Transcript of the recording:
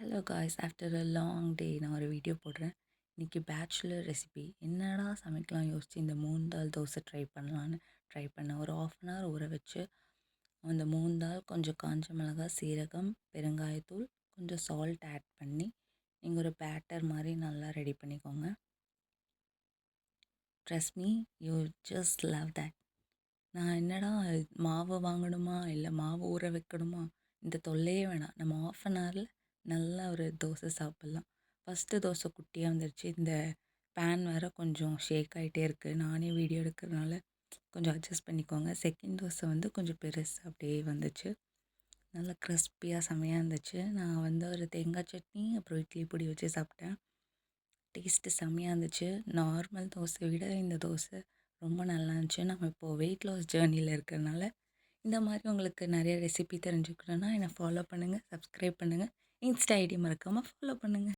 Hello guys, after a long டே நான் ஒரு video போடுறேன். இன்றைக்கி பேச்சுலர் ரெசிபி என்னடா சமைக்கலாம் யோசிச்சு இந்த மூணு தால் தோசை ட்ரை பண்ணேன். ஒரு ஆஃப் அன் ஹவர் ஊற வச்சு அந்த மூணு தால் கொஞ்சம் காஞ்ச மிளகாய், சீரகம், பெருங்காயத்தூள், கொஞ்சம் சால்ட் ஆட் பண்ணி நீங்கள் ஒரு பேட்டர் மாதிரி நல்லா ரெடி பண்ணிக்கோங்க. Trust me, you just love that. நான் என்னடா மாவு வாங்கணுமா இல்லை மாவு ஊற வைக்கணுமா, இந்த தொல்லையே வேணாம். நம்ம ஆஃப் அன் ஹவரில் நல்லா ஒரு தோசை சாப்பிட்லாம். ஃபஸ்ட்டு தோசை குட்டியாக வந்துருச்சு. இந்த பேன் வேறு கொஞ்சம் ஷேக் ஆகிட்டே இருக்குது. நானே வீடியோ எடுக்கிறதுனால கொஞ்சம் அட்ஜஸ்ட் பண்ணிக்கோங்க. செகண்ட் தோசை வந்து கொஞ்சம் பெருசு அப்படியே வந்துச்சு. நல்லா கிறிஸ்பியாக செமையாக இருந்துச்சு. நான் வந்து ஒரு தேங்காய் சட்னி அப்புறம் இட்லி பொடி வச்சு சாப்பிட்டேன். டேஸ்ட்டு செம்மையாக இருந்துச்சு. நார்மல் தோசையை விட இந்த தோசை ரொம்ப நல்லா இருந்துச்சு. நம்ம இப்போது வெயிட் லாஸ் ஜேர்னியில் இருக்கிறதுனால இந்த மாதிரி உங்களுக்கு நிறைய ரெசிபி தெரிஞ்சுக்கணுன்னா என்னை ஃபாலோ பண்ணுங்கள், சப்ஸ்கிரைப் பண்ணுங்கள், இன்ஸ்டா ஐடி மறக்காமல் ஃபாலோ பண்ணுங்கள்.